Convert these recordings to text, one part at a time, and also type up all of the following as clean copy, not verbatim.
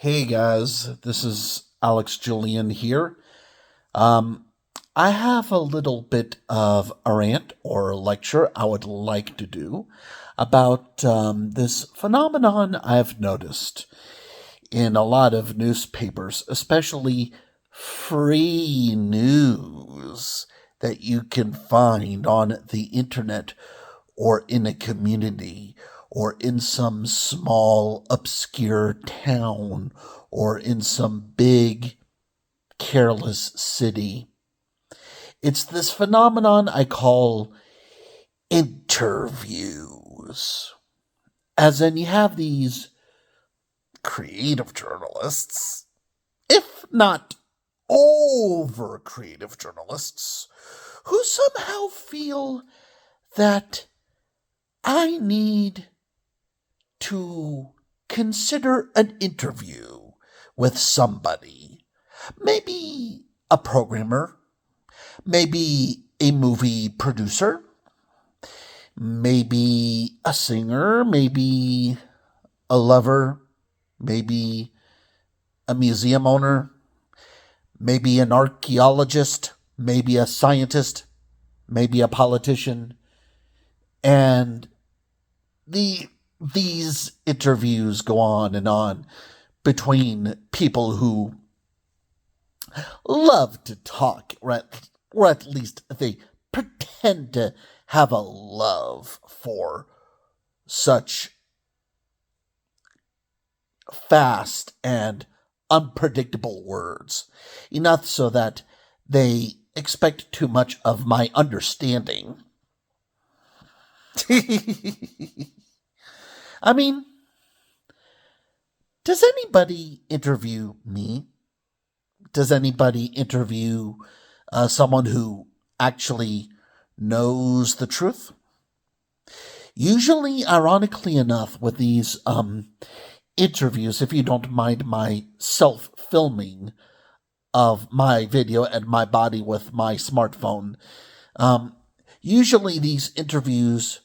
Hey guys, this is Alex Julian here. Um, I have a little bit of a rant or a lecture I would like to do about this phenomenon I've noticed in a lot of newspapers, especially free news that you can find on the internet or in a community or in some small obscure town or in some big careless city. It's this phenomenon I call interviews. As in, you have these creative journalists, if not over creative journalists, who somehow feel that I need to consider an interview with somebody. Maybe a programmer, maybe a movie producer, maybe a singer, maybe a lover, maybe a museum owner, maybe an archaeologist, maybe a scientist, maybe a politician. And these interviews go on between people who love to talk, or at least they pretend to have a love for such fast and unpredictable words, enough so that they expect too much of my understanding. I mean, does anybody interview me? Does anybody interview someone who actually knows the truth? Usually, ironically enough, with these interviews, if you don't mind my self filming of my video and my body with my smartphone, usually these interviews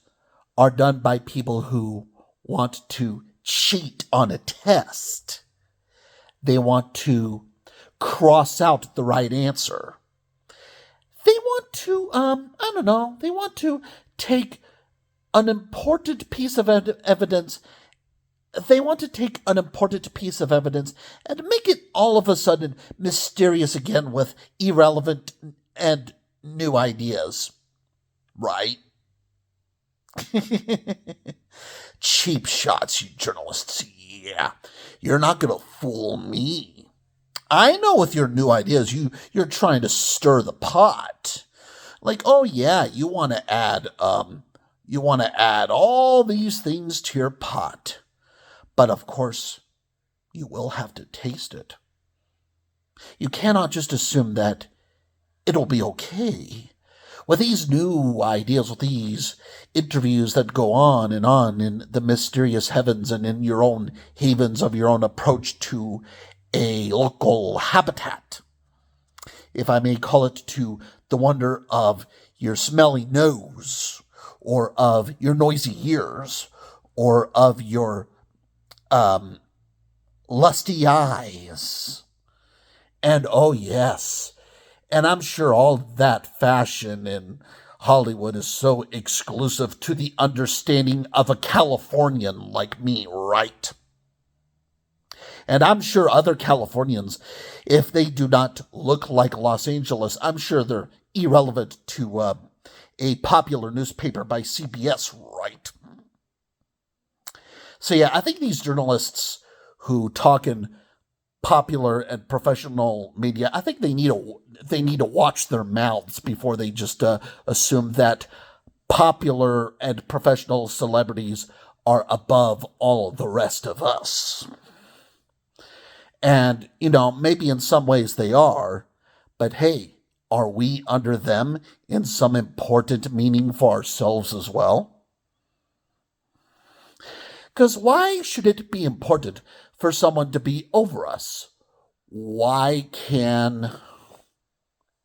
are done by people who want to cheat on a test. They want to cross out the right answer. They want to, I don't know, they want to take an important piece of evidence. They want to take an important piece of evidence and make it all of a sudden mysterious again with irrelevant and new ideas. Right? Cheap shots, you journalists. Yeah, you're not going to fool me. I know with your new ideas, you're trying to stir the pot. Like, oh yeah, you want to add all these things to your pot. But of course, you will have to taste it. You cannot just assume that it'll be okay. With these new ideas, with these interviews that go on in the mysterious heavens and in your own havens of your own approach to a local habitat, if I may call it, to the wonder of your smelly nose, or of your noisy ears, or of your lusty eyes. And oh, yes, and I'm sure all that fashion in Hollywood is so exclusive to the understanding of a Californian like me, right? And I'm sure other Californians, if they do not look like Los Angeles, I'm sure they're irrelevant to a popular newspaper by CBS, right? So yeah, I think these journalists who talk in popular and professional media, I think they need to watch their mouths before they just assume that popular and professional celebrities are above all the rest of us. And, maybe in some ways they are, but hey, are we under them in some important meaning for ourselves as well? Because why should it be important for someone to be over us? Why can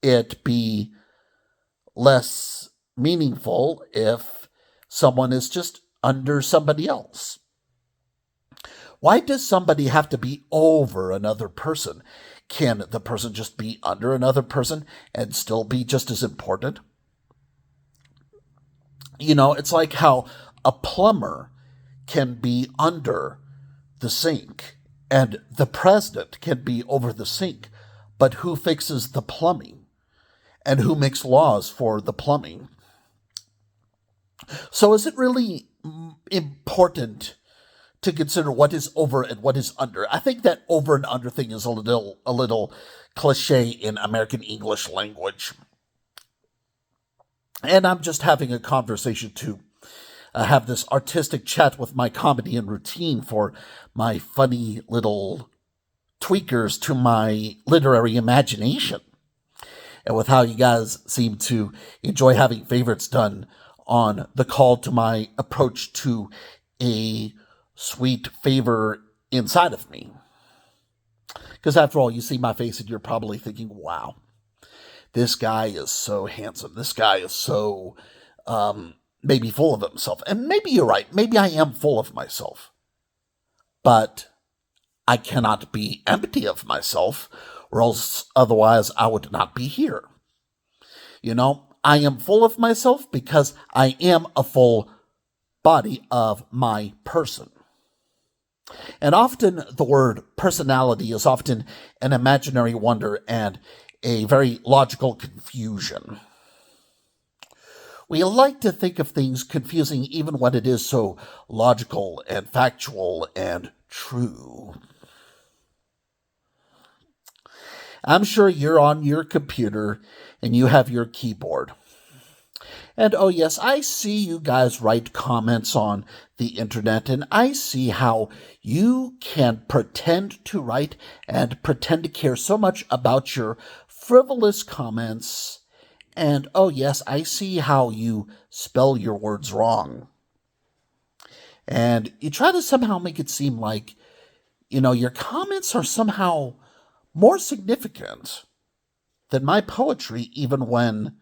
it be less meaningful if someone is just under somebody else? Why does somebody have to be over another person? Can the person just be under another person and still be just as important? It's like how a plumber can be under the sink and the president can be over the sink, but who fixes the plumbing and who makes laws for the plumbing? So is it really important to consider what is over and what is under? I think that over and under thing is a little cliche in American English language. And I'm just having a conversation to have this artistic chat with my comedy and routine for my funny little tweakers to my literary imagination. And with how you guys seem to enjoy having favorites done on the call to my approach to a sweet favor inside of me. Because after all, you see my face and you're probably thinking, wow, this guy is so handsome. This guy is so maybe full of himself. And maybe you're right. Maybe I am full of myself. But I cannot be empty of myself, or else otherwise I would not be here. I am full of myself because I am a full body of my person. And often the word personality is often an imaginary wonder and a very logical confusion. We like to think of things confusing even when it is so logical and factual and true. I'm sure you're on your computer and you have your keyboard. And oh yes, I see you guys write comments on the internet, and I see how you can pretend to write and pretend to care so much about your frivolous comments. And oh yes, I see how you spell your words wrong. And you try to somehow make it seem like, your comments are somehow more significant than my poetry, even when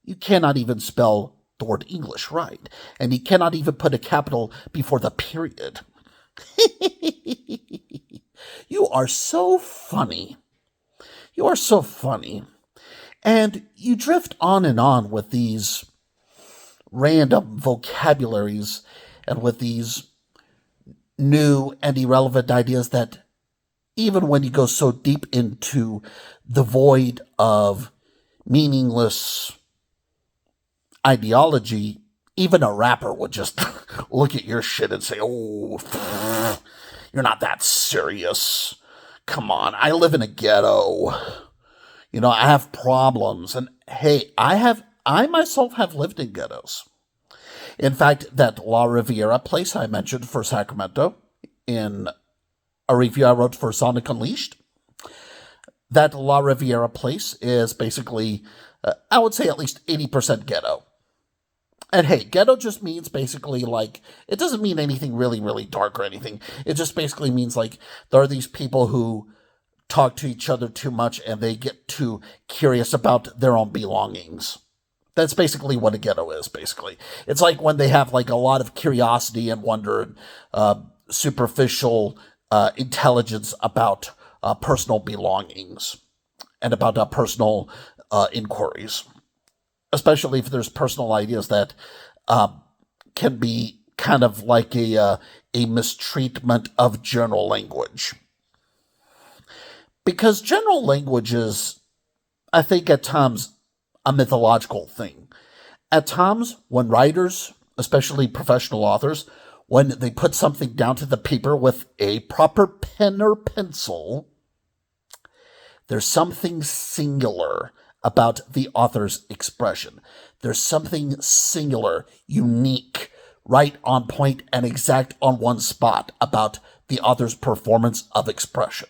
you cannot even spell the word English right, and you cannot even put a capital before the period. You are so funny. You are so funny. And you drift on and on with these random vocabularies and with these new and irrelevant ideas that even when you go so deep into the void of meaningless ideology, even a rapper would just look at your shit and say, oh, you're not that serious. Come on, I live in a ghetto. I have problems. And hey, I myself have lived in ghettos. In fact, that La Riviera place I mentioned for Sacramento in a review I wrote for Sonic Unleashed, that La Riviera place is basically, I would say at least 80% ghetto. And hey, ghetto just means basically like, it doesn't mean anything really, really dark or anything. It just basically means like there are these people who talk to each other too much and they get too curious about their own belongings. That's basically what a ghetto is, basically. It's like when they have like a lot of curiosity and wonder and superficial intelligence about personal belongings and about personal inquiries. Especially if there's personal ideas that can be kind of like a mistreatment of general language. Because general language is, I think, at times a mythological thing. At times, when writers, especially professional authors, when they put something down to the paper with a proper pen or pencil, there's something singular about the author's expression. There's something singular, unique, right on point and exact on one spot about the author's performance of expression.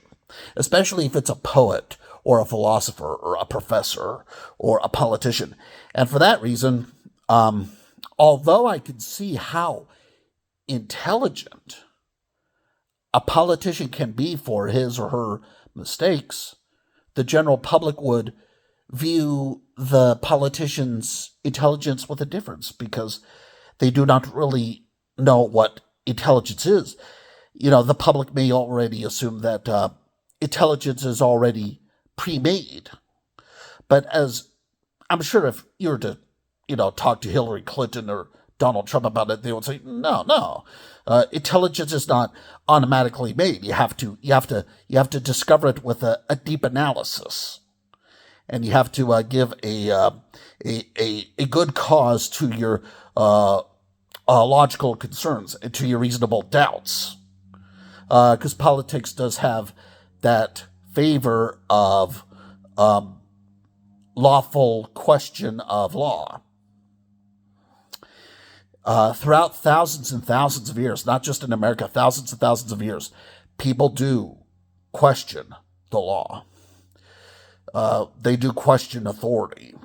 Especially if it's a poet or a philosopher or a professor or a politician. And for that reason, although I can see how intelligent a politician can be for his or her mistakes, the general public would view the politician's intelligence with a difference because they do not really know what intelligence is. the public may already assume that intelligence is already pre-made. But as I'm sure if you were to, talk to Hillary Clinton or Donald Trump about it, they would say, no. Intelligence is not automatically made. You have to discover it with a deep analysis, and you have to give a good cause to your logical concerns and to your reasonable doubts, because politics does have that favor of lawful question of law. Throughout thousands and thousands of years, not just in America, thousands and thousands of years, people do question the law. They do question authority.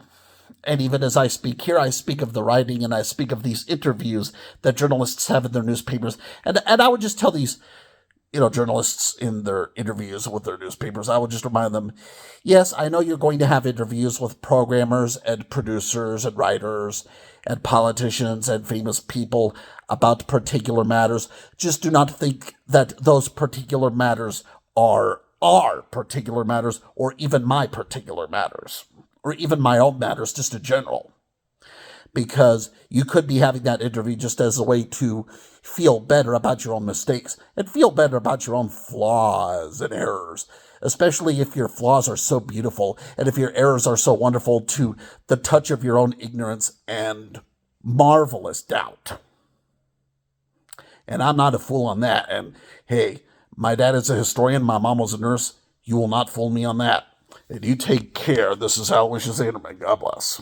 And even as I speak here, I speak of the writing and I speak of these interviews that journalists have in their newspapers. And I would just tell these, journalists in their interviews with their newspapers, I would just remind them, yes, I know you're going to have interviews with programmers and producers and writers and politicians and famous people about particular matters. Just do not think that those particular matters are particular matters, or even my particular matters, or even my own matters just in general. Because you could be having that interview just as a way to feel better about your own mistakes and feel better about your own flaws and errors, especially if your flaws are so beautiful and if your errors are so wonderful to the touch of your own ignorance and marvelous doubt. And I'm not a fool on that. And hey, my dad is a historian, my mom was a nurse. You will not fool me on that. And you take care. This is Hal Wishes Anderman. God bless.